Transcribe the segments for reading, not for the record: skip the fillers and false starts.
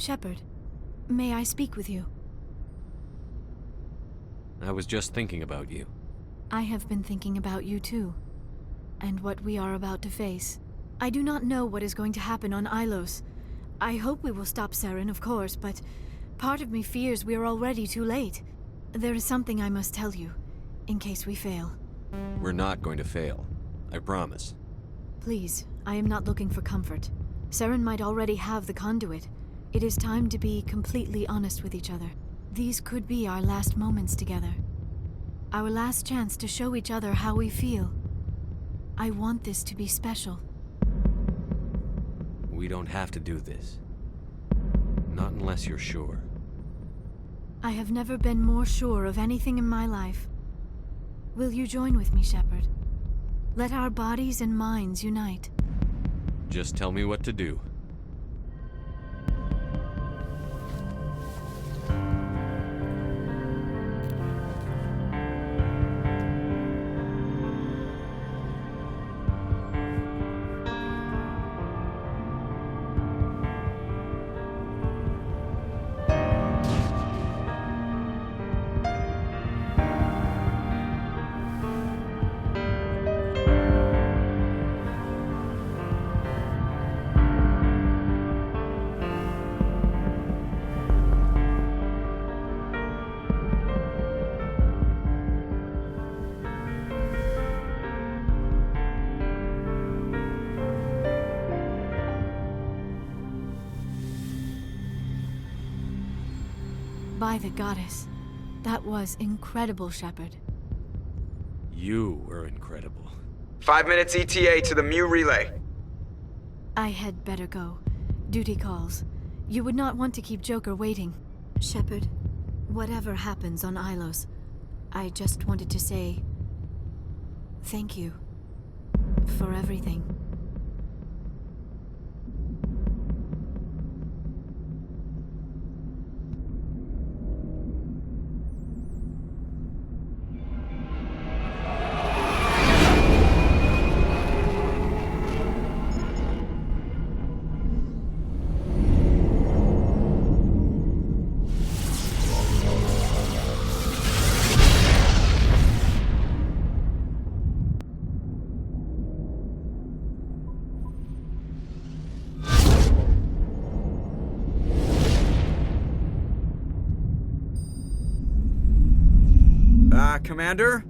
Shepard, may I speak with you? I was just thinking about you. I have been thinking about you too, and what we are about to face. I do not know what is going to happen on Ilos. I hope we will stop Saren, of course, but part of me fears we are already too late. There is something I must tell you, in case we fail. We're not going to fail. I promise. Please, I am not looking for comfort. Saren might already have the conduit. It is time to be completely honest with each other. These could be our last moments together. Our last chance to show each other how we feel. I want this to be special. We don't have to do this. Not unless you're sure. I have never been more sure of anything in my life. Will you join with me, Shepard? Let our bodies and minds unite. Just tell me what to do. By the goddess. That was incredible, Shepard. You were incredible. 5 minutes ETA to the Mu relay. I had better go. Duty calls. You would not want to keep Joker waiting. Shepard, whatever happens on Ilos, I just wanted to say thank you for everything. Commander?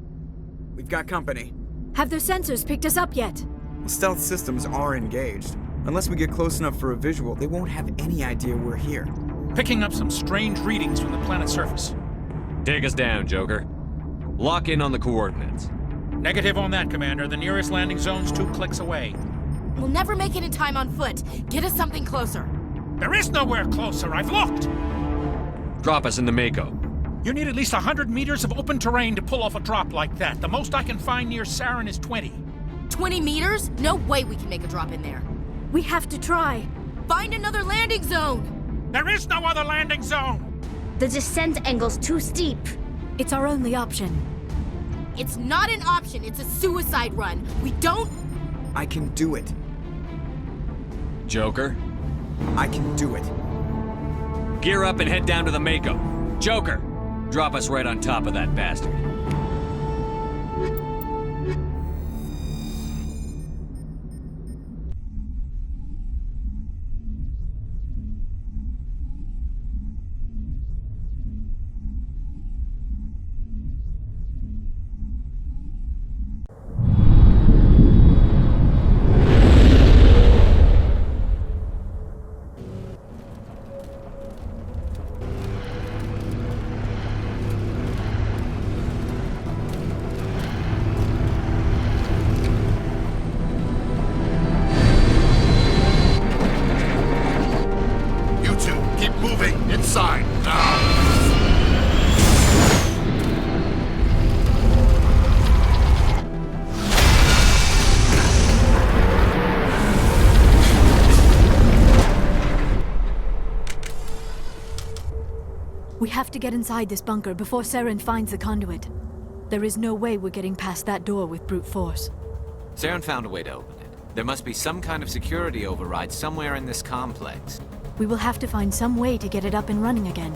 We've got company. Have their sensors picked us up yet? The stealth systems are engaged. Unless we get close enough for a visual, they won't have any idea we're here. Picking up some strange readings from the planet's surface. Take us down, Joker. Lock in on the coordinates. Negative on that, Commander. The nearest landing zone's 2 clicks away. We'll never make it in time on foot. Get us something closer. There is nowhere closer. I've looked. Drop us in the Mako. You need at least 100 meters of open terrain to pull off a drop like that. The most I can find near Saren is 20. 20 meters? No way we can make a drop in there. We have to try. Find another landing zone! There is no other landing zone! The descent angle's too steep. It's our only option. It's not an option, it's a suicide run. We don't... I can do it. Joker, I can do it. gear up and head down to the Mako. Joker, drop us right on top of that bastard. Inside, now! We have to get inside this bunker before Saren finds the conduit. There is no way we're getting past that door with brute force. Saren found a way to open it. There must be some kind of security override somewhere in this complex. We will have to find some way to get it up and running again.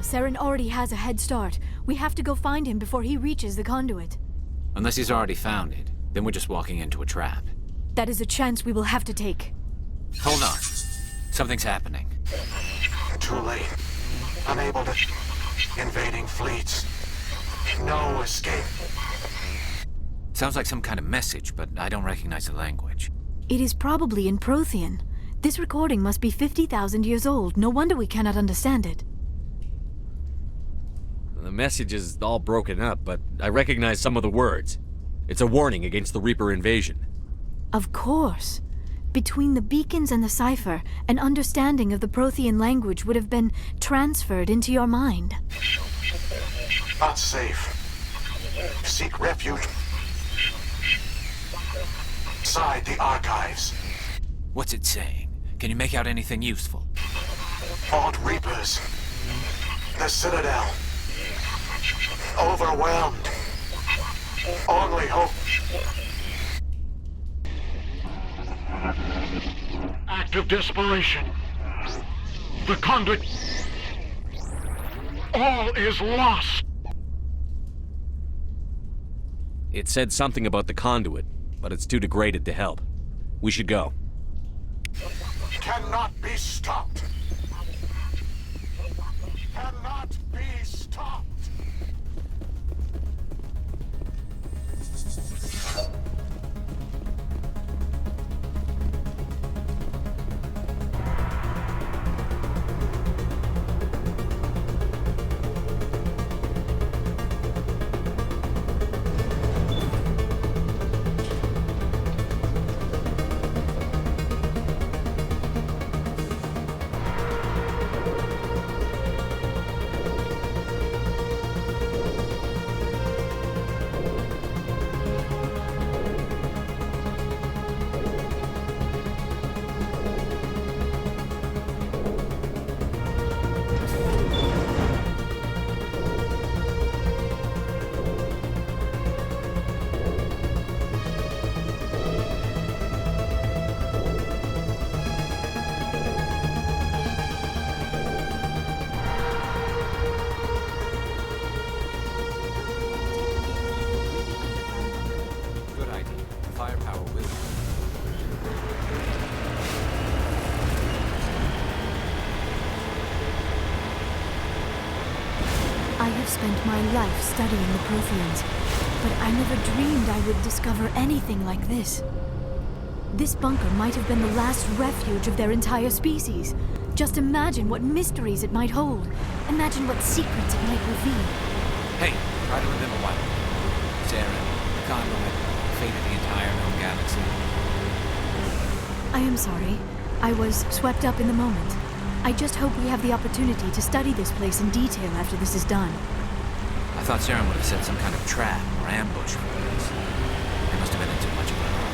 Saren already has a head start. We have to go find him before he reaches the conduit. Unless he's already found it, then we're just walking into a trap. That is a chance we will have to take. Hold on. Something's happening. Too late. Unable to... Invading fleets. No escape. Sounds like some kind of message, but I don't recognize the language. It is probably in Prothean. This recording must be 50,000 years old. No wonder we cannot understand it. The message is all broken up, but I recognize some of the words. It's a warning against the Reaper invasion. Of course. Between the beacons and the cipher, an understanding of the Prothean language would have been transferred into your mind. Not safe. Seek refuge. Inside the archives. What's it saying? Can you make out anything useful? Fought Reapers. The Citadel. Overwhelmed. Only hope. Act of desperation. The conduit. All is lost. It said something about the conduit, but it's too degraded to help. We should go. Cannot be stopped. Cannot be stopped. Good idea. Firepower will. I have spent my life studying the Protheans, but I never dreamed I would discover anything like this. This bunker might have been the last refuge of their entire species. Just imagine what mysteries it might hold. Imagine what secrets it might reveal. Hey, try to remember what? Saren, the conduit, fate of the entire known galaxy. I am sorry. I was swept up in the moment. I just hope we have the opportunity to study this place in detail after this is done. I thought Saren would have set some kind of trap or ambush for us. They must have been in too much of a hurry.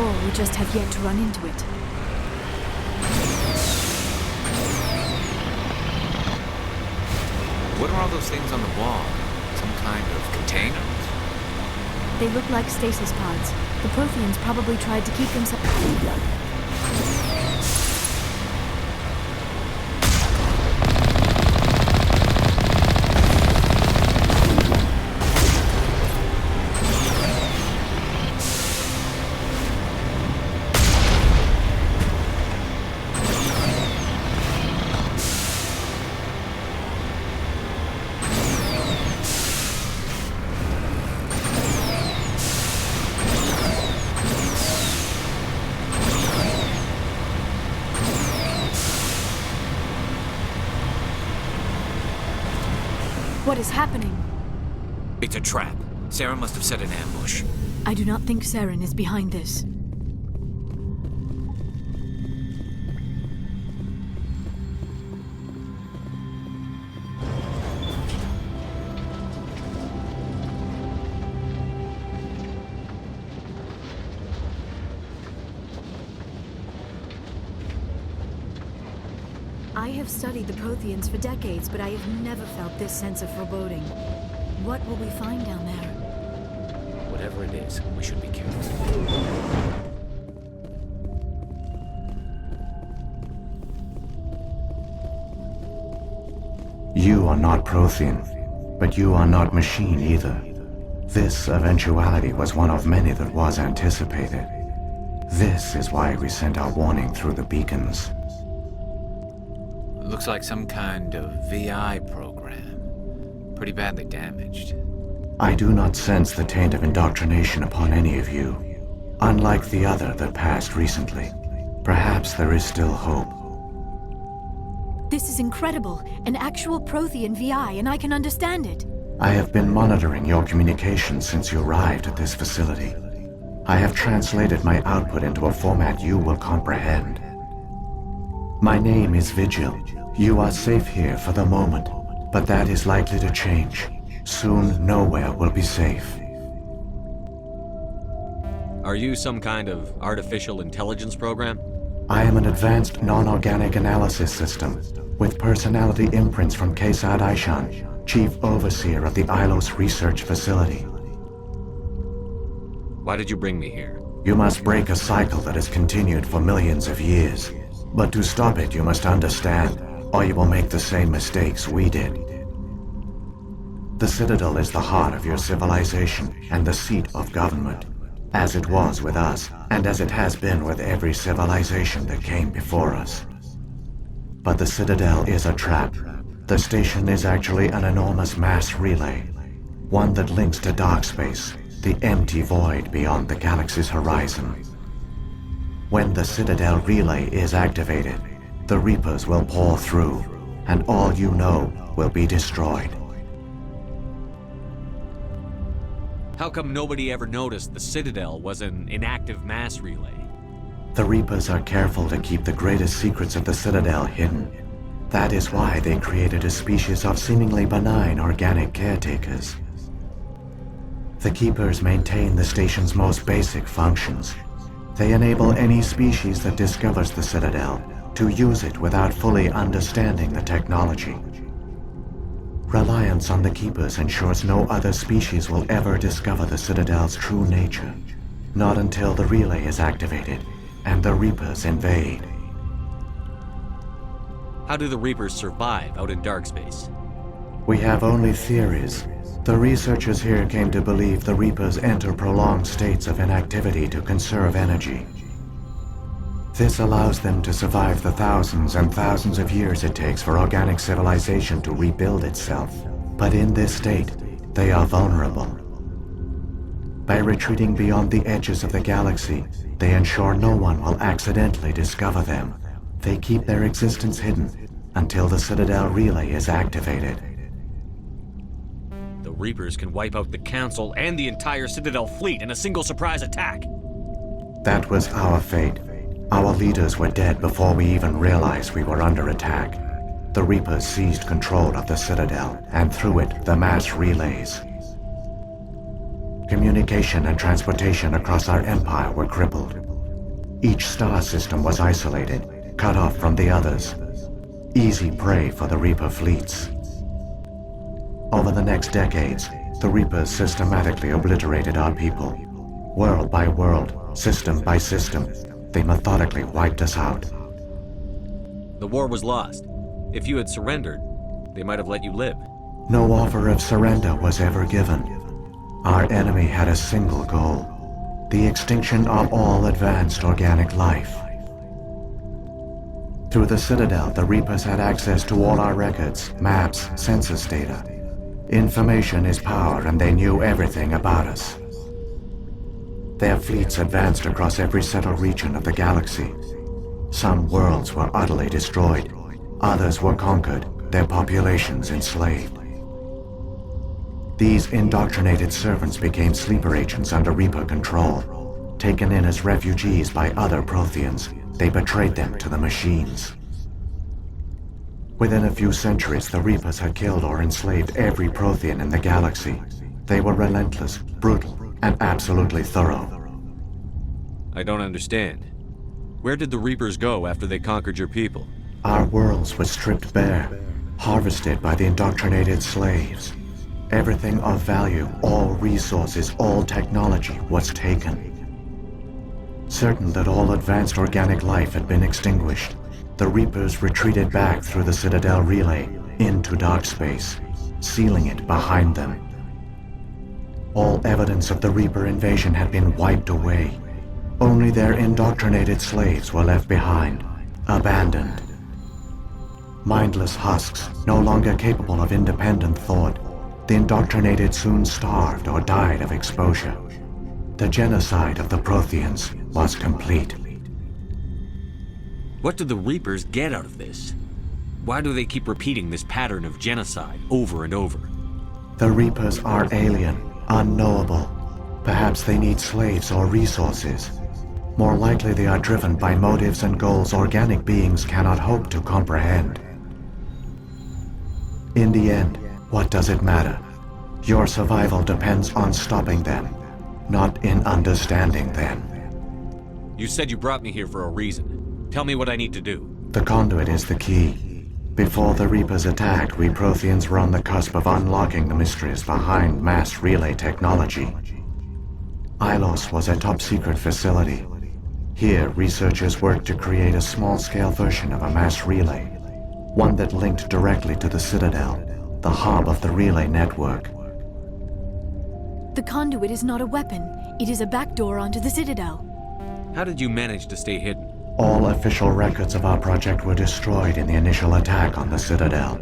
Or we just have yet to run into it. What are all those things on the wall? Some kind of containers? They look like stasis pods. The Protheans probably tried to keep themselves... What is happening? It's a trap. Saren must have set an ambush. I do not think Saren is behind this. I have studied the Protheans for decades, but I have never felt this sense of foreboding. What will we find down there? Whatever it is, we should be careful. You are not Prothean, but you are not machine either. This eventuality was one of many that was anticipated. This is why we sent our warning through the beacons. Looks like some kind of VI program. Pretty badly damaged. I do not sense the taint of indoctrination upon any of you, unlike the other that passed recently. Perhaps there is still hope. This is incredible. An actual Prothean VI, and I can understand it. I have been monitoring your communications since you arrived at this facility. I have translated my output into a format you will comprehend. My name is Vigil. You are safe here for the moment, but that is likely to change. Soon, nowhere will be safe. Are you some kind of artificial intelligence program? I am an advanced non-organic analysis system, with personality imprints from Kesad Aishan, Chief Overseer of the Ilos Research Facility. Why did you bring me here? You must break a cycle that has continued for millions of years. But to stop it, you must understand, or you will make the same mistakes we did. The Citadel is the heart of your civilization and the seat of government, as it was with us, and as it has been with every civilization that came before us. But the Citadel is a trap. The station is actually an enormous mass relay, one that links to dark space, the empty void beyond the galaxy's horizon. When the Citadel relay is activated, the Reapers will pour through, and all you know will be destroyed. How come nobody ever noticed the Citadel was an inactive mass relay? The Reapers are careful to keep the greatest secrets of the Citadel hidden. That is why they created a species of seemingly benign organic caretakers. The Keepers maintain the station's most basic functions. They enable any species that discovers the Citadel to use it without fully understanding the technology. Reliance on the Keepers ensures no other species will ever discover the Citadel's true nature. Not until the relay is activated and the Reapers invade. How do the Reapers survive out in dark space? We have only theories. The researchers here came to believe the Reapers enter prolonged states of inactivity to conserve energy. This allows them to survive the thousands and thousands of years it takes for organic civilization to rebuild itself. But in this state, they are vulnerable. By retreating beyond the edges of the galaxy, they ensure no one will accidentally discover them. They keep their existence hidden until the Citadel relay is activated. The Reapers can wipe out the Council and the entire Citadel fleet in a single surprise attack. That was our fate. Our leaders were dead before we even realized we were under attack. The Reapers seized control of the Citadel, and through it, the mass relays. Communication and transportation across our empire were crippled. Each star system was isolated, cut off from the others. Easy prey for the Reaper fleets. Over the next decades, the Reapers systematically obliterated our people. World by world, system by system, they methodically wiped us out. The war was lost. If you had surrendered, they might have let you live. No offer of surrender was ever given. Our enemy had a single goal: the extinction of all advanced organic life. Through the Citadel, the Reapers had access to all our records, maps, census data. Information is power, and they knew everything about us. Their fleets advanced across every settled region of the galaxy. Some worlds were utterly destroyed. Others were conquered, their populations enslaved. These indoctrinated servants became sleeper agents under Reaper control. Taken in as refugees by other Protheans, they betrayed them to the machines. Within a few centuries, the Reapers had killed or enslaved every Prothean in the galaxy. They were relentless, brutal, and absolutely thorough. I don't understand. Where did the Reapers go after they conquered your people? Our worlds were stripped bare, harvested by the indoctrinated slaves. Everything of value, all resources, all technology was taken. Certain that all advanced organic life had been extinguished, the Reapers retreated back through the Citadel relay into dark space, sealing it behind them. All evidence of the Reaper invasion had been wiped away. Only their indoctrinated slaves were left behind, abandoned. Mindless husks, no longer capable of independent thought, the indoctrinated soon starved or died of exposure. The genocide of the Protheans was complete. What do the Reapers get out of this? Why do they keep repeating this pattern of genocide over and over? The Reapers are alien, unknowable. Perhaps they need slaves or resources. More likely they are driven by motives and goals organic beings cannot hope to comprehend. In the end, what does it matter? Your survival depends on stopping them, not in understanding them. You said you brought me here for a reason. Tell me what I need to do. The conduit is the key. Before the Reapers attacked, we Protheans were on the cusp of unlocking the mysteries behind mass relay technology. Ilos was a top-secret facility. Here, researchers worked to create a small-scale version of a mass relay, one that linked directly to the Citadel, the hub of the relay network. The conduit is not a weapon. It is a backdoor onto the Citadel. How did you manage to stay hidden? All official records of our project were destroyed in the initial attack on the Citadel.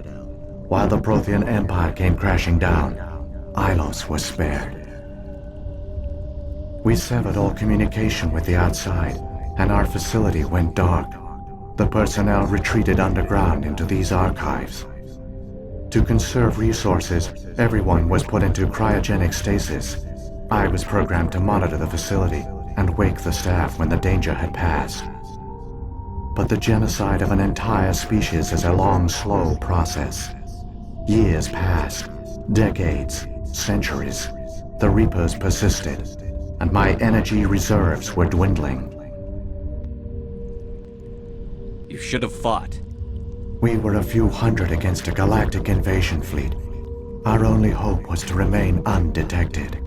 While the Prothean Empire came crashing down, Ilos was spared. We severed all communication with the outside, and our facility went dark. The personnel retreated underground into these archives. To conserve resources, everyone was put into cryogenic stasis. I was programmed to monitor the facility and wake the staff when the danger had passed. But the genocide of an entire species is a long, slow process. Years passed, decades, centuries. The Reapers persisted, and my energy reserves were dwindling. You should have fought. We were a few hundred against a galactic invasion fleet. Our only hope was to remain undetected.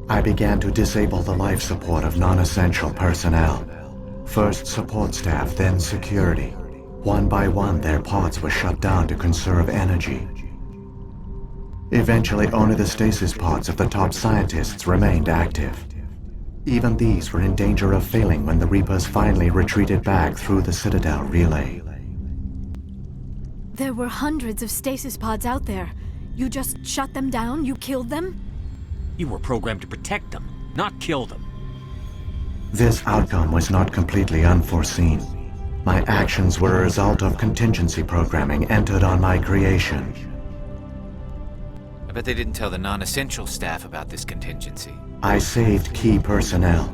I began to disable the life support of non-essential personnel. First support staff, then security. One by one, their pods were shut down to conserve energy. Eventually, only the stasis pods of the top scientists remained active. Even these were in danger of failing when the Reapers finally retreated back through the Citadel relay. There were hundreds of stasis pods out there. You just shut them down? You killed them? You were programmed to protect them, not kill them. This outcome was not completely unforeseen. My actions were a result of contingency programming entered on my creation. I bet they didn't tell the non-essential staff about this contingency. I saved key personnel.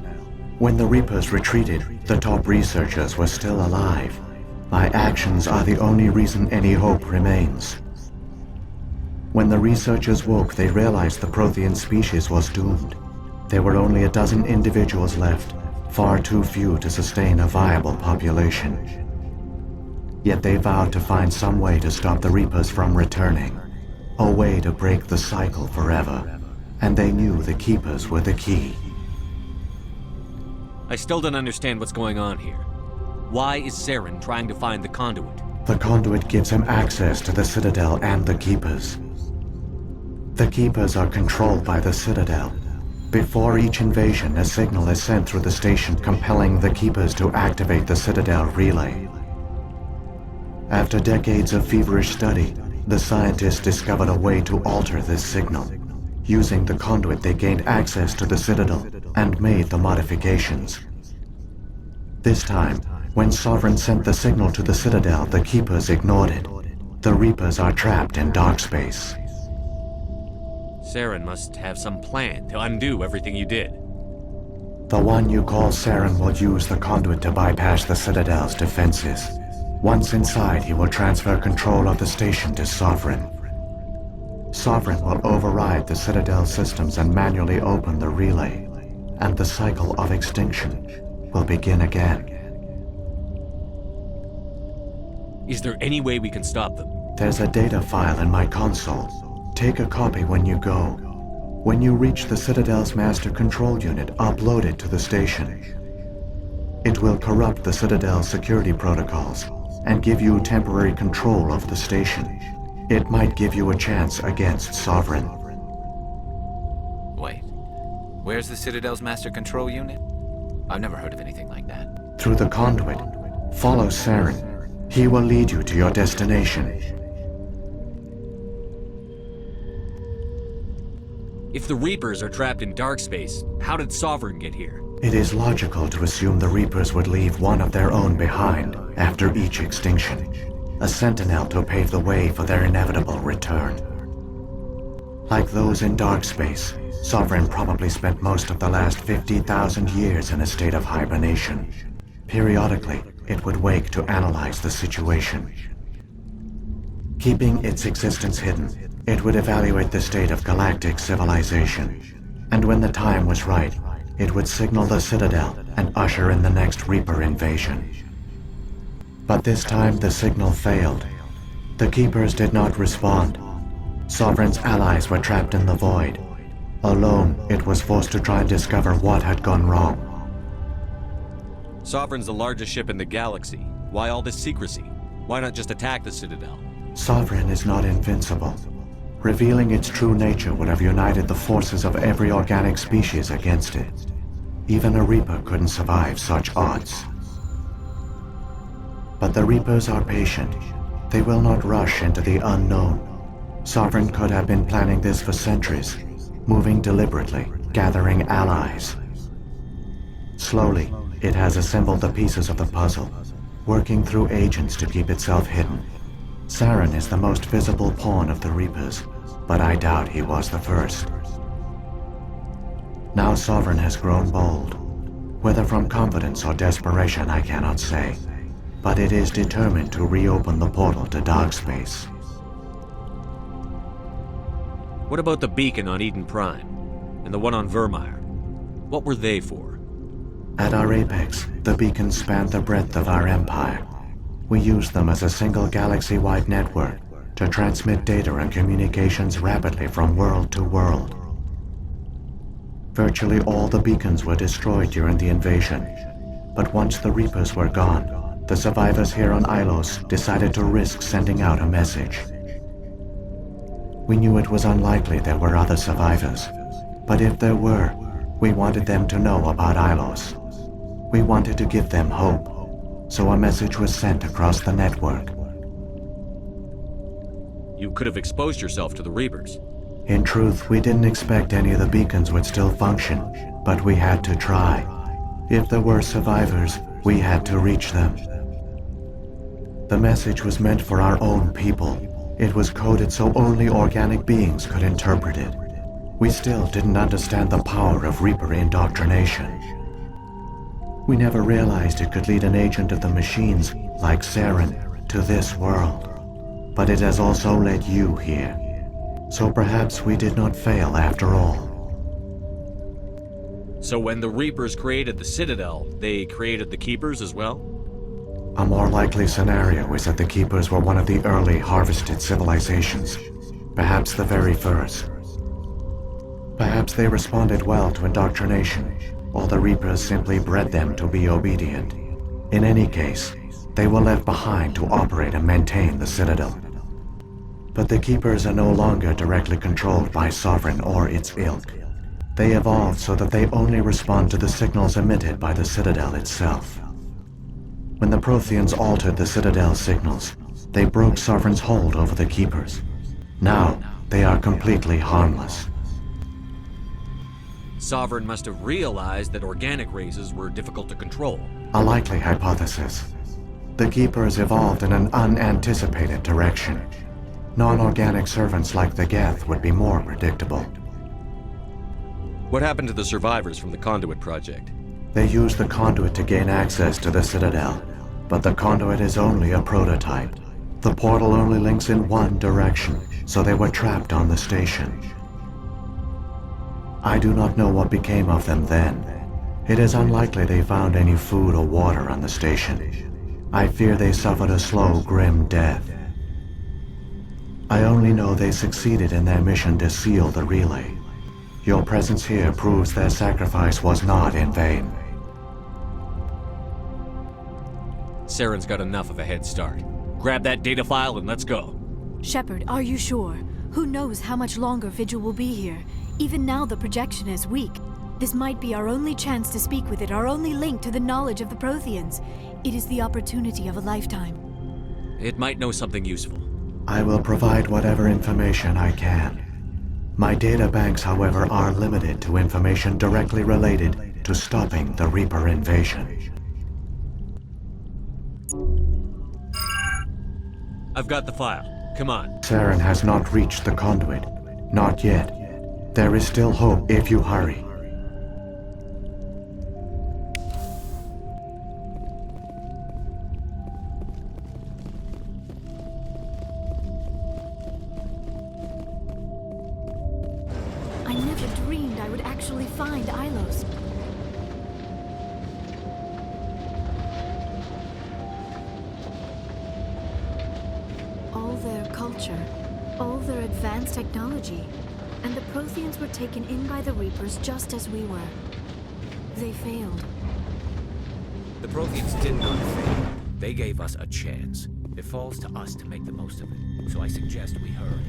When the Reapers retreated, the top researchers were still alive. My actions are the only reason any hope remains. When the researchers woke, they realized the Prothean species was doomed. There were only a dozen individuals left, far too few to sustain a viable population. Yet they vowed to find some way to stop the Reapers from returning, a way to break the cycle forever, and they knew the Keepers were the key. I still don't understand what's going on here. Why is Saren trying to find the conduit? The conduit gives him access to the Citadel and the Keepers. The Keepers are controlled by the Citadel. Before each invasion, a signal is sent through the station compelling the Keepers to activate the Citadel relay. After decades of feverish study, the scientists discovered a way to alter this signal. Using the conduit, they gained access to the Citadel and made the modifications. This time, when Sovereign sent the signal to the Citadel, the Keepers ignored it. The Reapers are trapped in dark space. Saren must have some plan to undo everything you did. The one you call Saren will use the conduit to bypass the Citadel's defenses. Once inside, he will transfer control of the station to Sovereign. Sovereign will override the Citadel systems and manually open the relay, and the cycle of extinction will begin again. Is there any way we can stop them? There's a data file in my console. Take a copy when you go. When you reach the Citadel's master control unit, upload it to the station. It will corrupt the Citadel's security protocols, and give you temporary control of the station. It might give you a chance against Sovereign. Wait. Where's the Citadel's Master Control Unit? I've never heard of anything like that. Through the conduit, follow Saren. He will lead you to your destination. If the Reapers are trapped in dark space, how did Sovereign get here? It is logical to assume the Reapers would leave one of their own behind after each extinction. A sentinel to pave the way for their inevitable return. Like those in dark space, Sovereign probably spent most of the last 50,000 years in a state of hibernation. Periodically, it would wake to analyze the situation. Keeping its existence hidden, it would evaluate the state of galactic civilization. And when the time was right, it would signal the Citadel and usher in the next Reaper invasion. But this time the signal failed. The Keepers did not respond. Sovereign's allies were trapped in the void. Alone, it was forced to try and discover what had gone wrong. Sovereign's the largest ship in the galaxy. Why all this secrecy? Why not just attack the Citadel? Sovereign is not invincible. Revealing its true nature would have united the forces of every organic species against it. Even a Reaper couldn't survive such odds. But the Reapers are patient. They will not rush into the unknown. Sovereign could have been planning this for centuries, moving deliberately, gathering allies. Slowly, it has assembled the pieces of the puzzle, working through agents to keep itself hidden. Saren is the most visible pawn of the Reapers, but I doubt he was the first. Now Sovereign has grown bold. Whether from confidence or desperation, I cannot say. But it is determined to reopen the portal to dark space. What about the beacon on Eden Prime? And the one on Vermeer? What were they for? At our apex, the beacons spanned the breadth of our empire. We used them as a single galaxy-wide network to transmit data and communications rapidly from world to world. Virtually all the beacons were destroyed during the invasion, but once the Reapers were gone, the survivors here on Ilos decided to risk sending out a message. We knew it was unlikely there were other survivors, but if there were, we wanted them to know about Ilos. We wanted to give them hope, so a message was sent across the network. You could have exposed yourself to the Reapers. In truth, we didn't expect any of the beacons would still function, but we had to try. If there were survivors, we had to reach them. The message was meant for our own people. It was coded so only organic beings could interpret it. We still didn't understand the power of Reaper indoctrination. We never realized it could lead an agent of the machines, like Saren, to this world. But it has also led you here. So perhaps we did not fail after all. So when the Reapers created the Citadel, they created the Keepers as well? A more likely scenario is that the Keepers were one of the early harvested civilizations, perhaps the very first. Perhaps they responded well to indoctrination, or the Reapers simply bred them to be obedient. In any case, they were left behind to operate and maintain the Citadel. But the Keepers are no longer directly controlled by Sovereign or its ilk. They evolved so that they only respond to the signals emitted by the Citadel itself. When the Protheans altered the Citadel's signals, they broke Sovereign's hold over the Keepers. Now, they are completely harmless. Sovereign must have realized that organic races were difficult to control. A likely hypothesis. The Keepers evolved in an unanticipated direction. Non-organic servants like the Geth would be more predictable. What happened to the survivors from the Conduit project? They used the conduit to gain access to the Citadel, but the conduit is only a prototype. The portal only links in one direction, so they were trapped on the station. I do not know what became of them then. It is unlikely they found any food or water on the station. I fear they suffered a slow, grim death. I only know they succeeded in their mission to seal the relay. Your presence here proves their sacrifice was not in vain. Saren's got enough of a head start. Grab that data file and let's go. Shepard, are you sure? Who knows how much longer Vigil will be here? Even now the projection is weak. This might be our only chance to speak with it, our only link to the knowledge of the Protheans. It is the opportunity of a lifetime. It might know something useful. I will provide whatever information I can. My data banks, however, are limited to information directly related to stopping the Reaper invasion. I've got the file. Come on. Saren has not reached the conduit. Not yet. There is still hope if you hurry. I never dreamed I would actually find Ilos. All their culture, all their advanced technology, and the Protheans were taken in by the Reapers just as we were. They failed. The Protheans did not fail. They gave us a chance. It falls to us to make the most of it. So I suggest we hurry.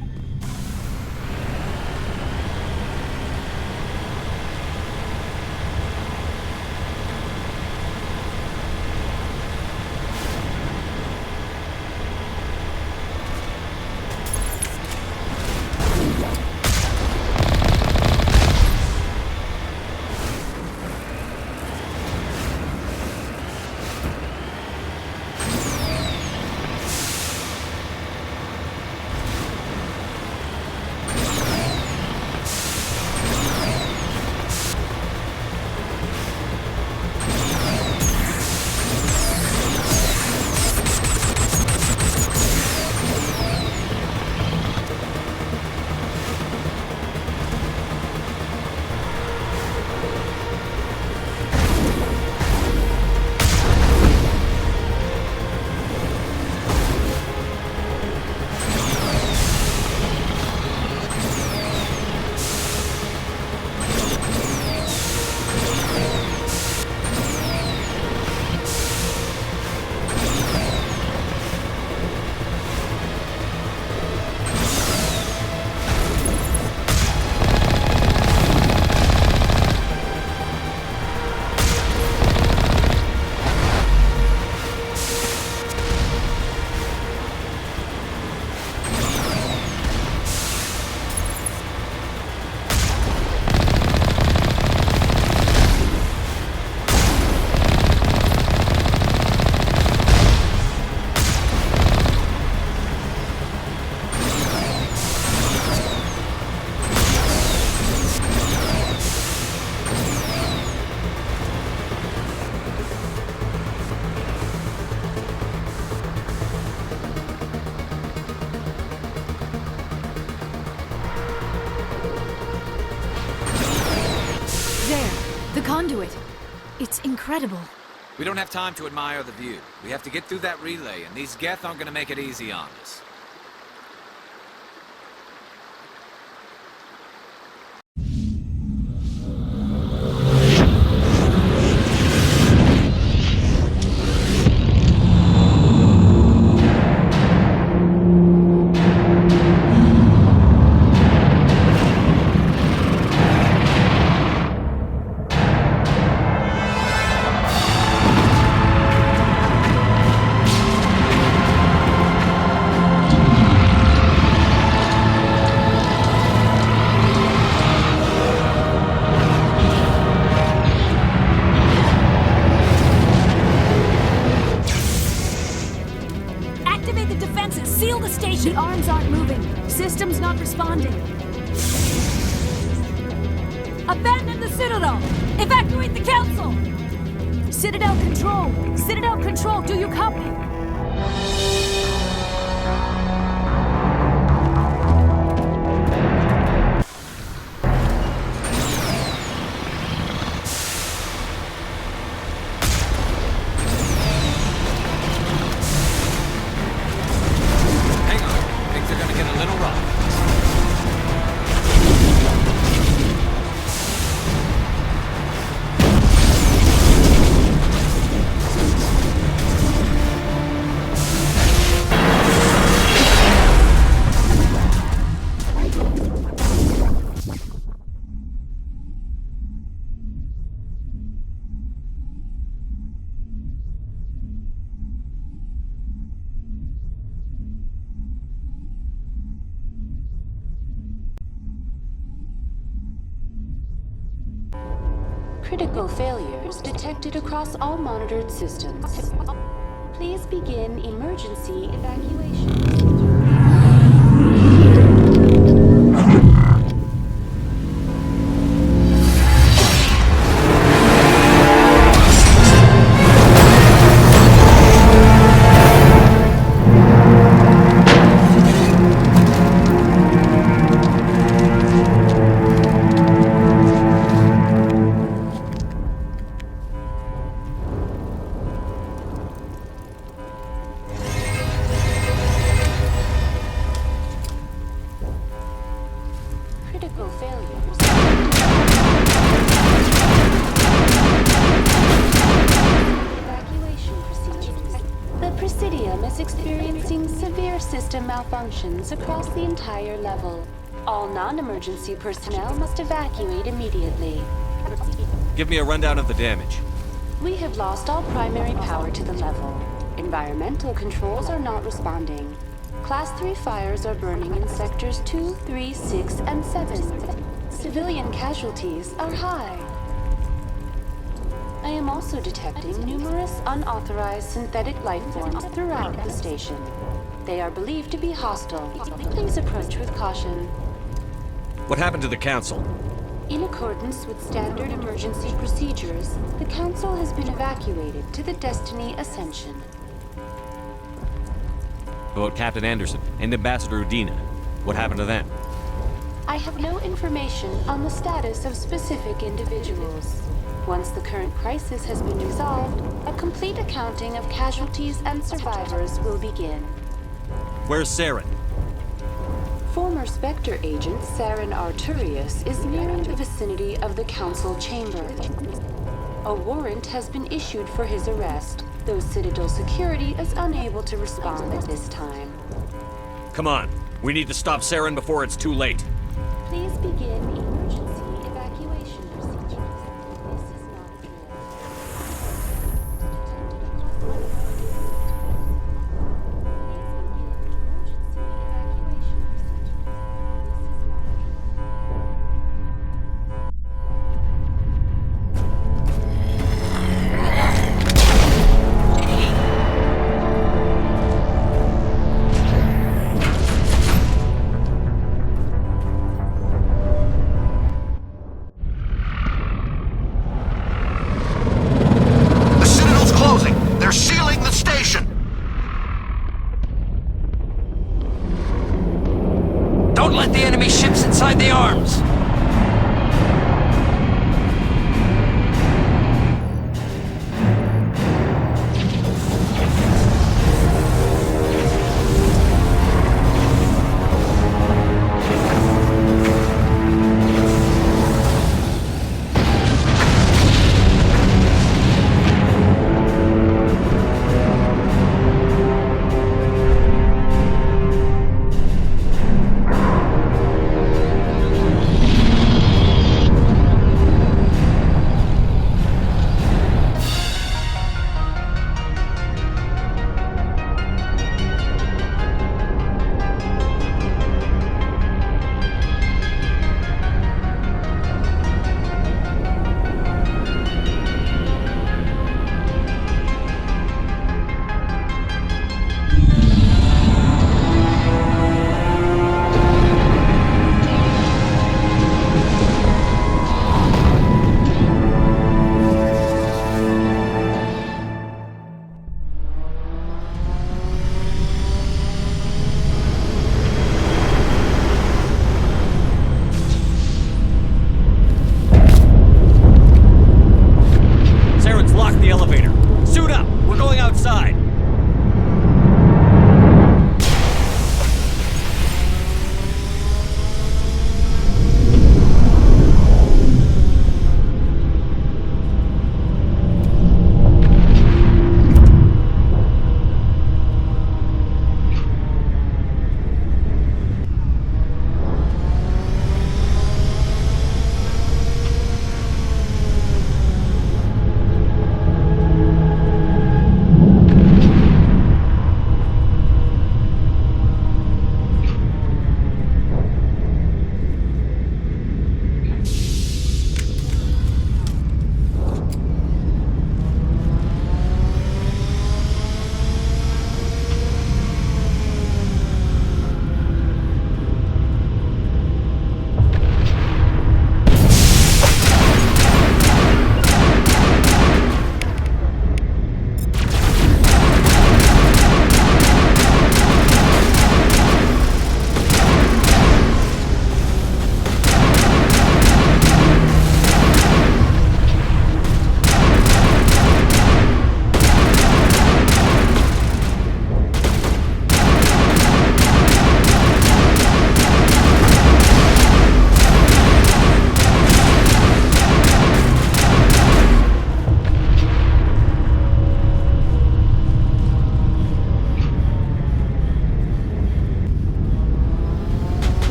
The conduit. It's incredible. We don't have time to admire the view. We have to get through that relay, and these Geth aren't gonna make it easy on us. Activate the defenses! Seal the station! The arms aren't moving. Systems not responding. Abandon the Citadel! Evacuate the Council! Citadel Control! Citadel Control, do you copy? Hang on. Things are gonna get a little rough. Critical failures detected across all monitored systems. Please begin emergency evacuation. Critical failures. Evacuation procedures. The Presidium is experiencing severe system malfunctions across the entire level. All non-emergency personnel must evacuate immediately. Give me a rundown of the damage. We have lost all primary power to the level. Environmental controls are not responding. Class 3 fires are burning in sectors 2, 3, 6, and 7. Civilian casualties are high. I am also detecting numerous unauthorized synthetic life forms throughout the station. They are believed to be hostile. Please approach with caution. What happened to the Council? In accordance with standard emergency procedures, the Council has been evacuated to the Destiny Ascension. About Captain Anderson and Ambassador Udina. What happened to them? I have no information on the status of specific individuals. Once the current crisis has been resolved, a complete accounting of casualties and survivors will begin. Where's Saren? Former Spectre agent Saren Arturius is nearing the vicinity of the Council chamber. A warrant has been issued for his arrest, though Citadel security is unable to respond at this time. Come on. We need to stop Saren before it's too late. Please begin emergency evacuation procedures. This is not a drill. Don't let the enemy ships inside the arms!